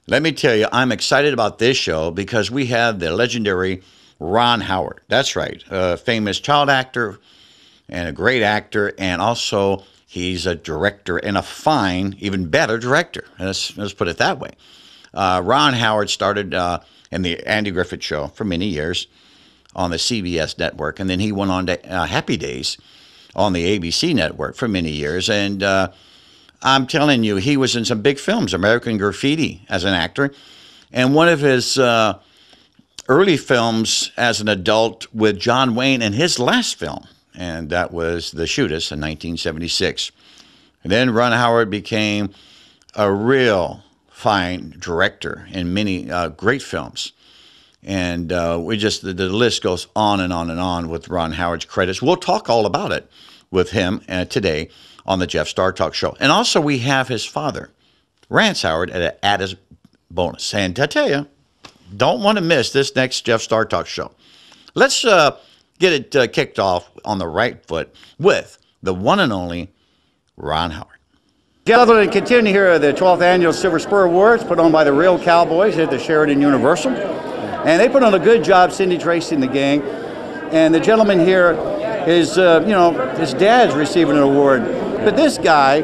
Let me tell you, I'm excited about this show because we have the legendary Ron Howard. That's right, a famous child actor and a great actor, and also he's a director and a fine, even better director. Let's put it that way. Ron Howard started in the Andy Griffith Show for many years on the CBS network, and then he went on to Happy Days on the ABC network for many years. And I'm telling you, he was in some big films, American Graffiti as an actor, and one of his early films as an adult with John Wayne in his last film, and that was The Shootist in 1976. And then Ron Howard became a real fine director in many great films. And the list goes on and on and on with Ron Howard's credits. We'll talk all about it with him today on the Jeff Star Talk Show. And also we have his father, Rance Howard, at his bonus. And I tell you, don't want to miss this next Jeff Star Talk Show. Let's get it kicked off on the right foot with the one and only Ron Howard. Gathered and continue here the 12th Annual Silver Spur Awards put on by the Real Cowboys at the Sheraton Universal. And they put on a good job, Cindy Tracy and the gang. And the gentleman here is, his dad's receiving an award. But this guy,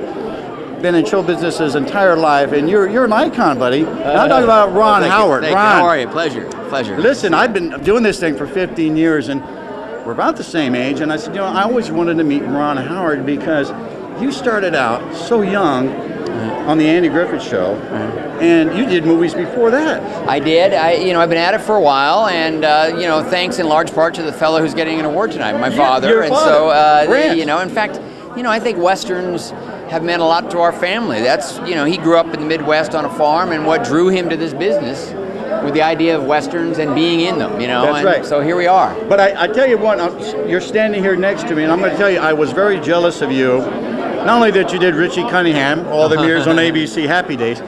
been in show business his entire life, and you're an icon, buddy. I'm talking about Ron Howard. Ron, how are you? Pleasure. Listen, I've been doing this thing for 15 years, and we're about the same age. And I said, I always wanted to meet Ron Howard because you started out so young on the Andy Griffith Show, and you did movies before that. I did. I've been at it for a while, and thanks in large part to the fellow who's getting an award tonight, my father. Your father. So, in fact, I think westerns have meant a lot to our family. That's, he grew up in the Midwest on a farm, and what drew him to this business with the idea of westerns and being in them, That's right. So here we are. But I tell you what, you're standing here next to me, and I'm going to tell you, I was very jealous of you. Not only that you did Richie Cunningham all the years on ABC Happy Days,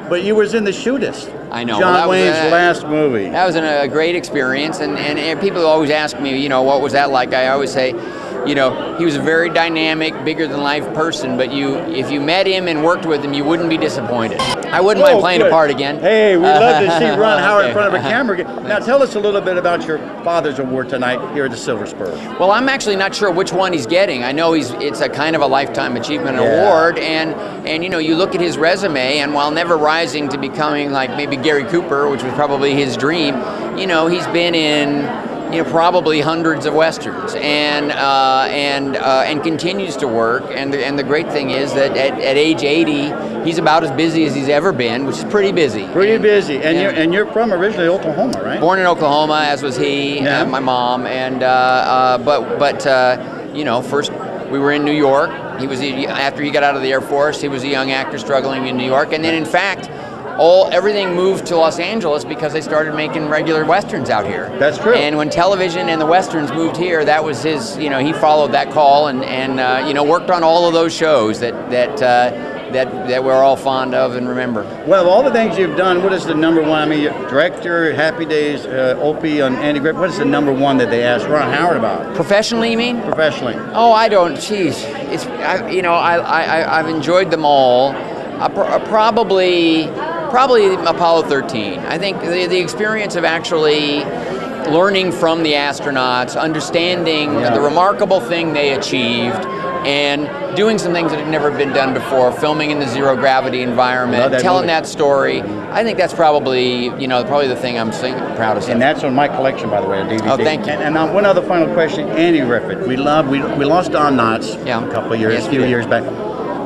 but you was in The Shootist. I know. John Wayne's last movie. That was a great experience, and people always ask me, what was that like? I always say, he was a very dynamic, bigger-than-life person, but if you met him and worked with him, you wouldn't be disappointed. I wouldn't mind playing a part again. Hey, we'd love to see Ron Howard in front of a camera again. Now, tell us a little bit about your father's award tonight here at the Silver Spur. Well, I'm actually not sure which one he's getting. I know it's a kind of a Lifetime Achievement Award, and you look at his resume, and while never rising to becoming like maybe Gary Cooper, which was probably his dream, he's been in probably hundreds of westerns, and continues to work. And the great thing is that at age 80, he's about as busy as he's ever been, which is pretty busy. And you're from originally Oklahoma, right? Born in Oklahoma, as was he, my mom, and first we were in New York. After he got out of the Air Force, he was a young actor struggling in New York, and then in fact, everything moved to Los Angeles because they started making regular westerns out here. That's true. And when television and the westerns moved here, that was his. He followed that call and worked on all of those shows that we're all fond of and remember. Well, all the things you've done, what is the number one? I mean, director, Happy Days, Opie on Andy Griffith. What is the number one that they asked Ron Howard about? Professionally, you mean? Professionally. Oh, I don't. Geez, I've enjoyed them all. Probably Apollo 13. I think the experience of actually learning from the astronauts, understanding the remarkable thing they achieved, and doing some things that had never been done before, filming in the zero gravity environment, telling that story. I think that's probably, probably the thing I'm proudest of. And that's on my collection, by the way, on DVD. Oh, thank you. And one other final question, Andy Griffith. We lost Don Knotts a couple of years, years back.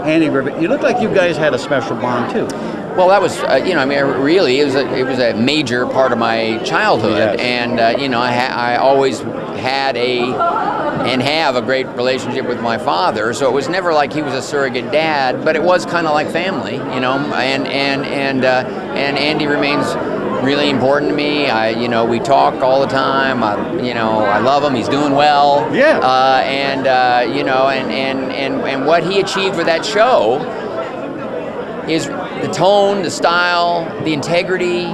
Andy Griffith, you look like you guys had a special bond too. Well, that was, really, it was a major part of my childhood, and I always had and have a great relationship with my father. So it was never like he was a surrogate dad, but it was kind of like family, And Andy remains really important to me. We talk all the time. I love him. He's doing well. Yeah. And what he achieved with that show is the tone, the style, the integrity,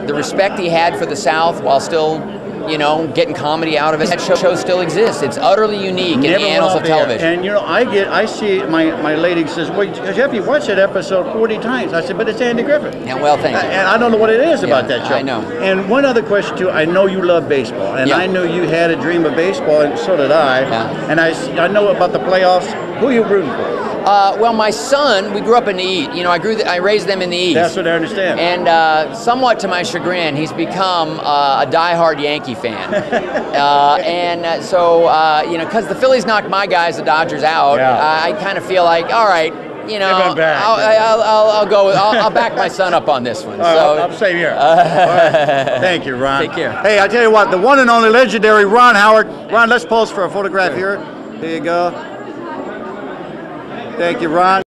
the respect he had for the South while still you know, getting comedy out of it. That show still exists. It's utterly unique in the Never annals went of off the air. television. And you know, I see my lady says, "Well, Jeff, you watched that episode 40 times." I said, "But it's Andy Griffith." Yeah, well, thank you. And I don't know what it is about that show. I know. And one other question too. I know you love baseball, and Yeah. I knew you had a dream of baseball, and so did I. Yeah. And I know about the playoffs. Who are you rooting for? Well, my son, we grew up in the East. You know, I raised them in the East. That's what I understand. And somewhat to my chagrin, he's become a diehard Yankee fan. So, you know, because the Phillies knocked my guys, the Dodgers, out, Yeah. I kind of feel like, all right, you know, Give him back. I'll go. I'll back my son up on this one. I'm same here. All right. Thank you, Ron. Take care. Hey, I tell you what, the one and only legendary Ron Howard. Ron, let's pose for a photograph here. There you go. Thank you, Ron.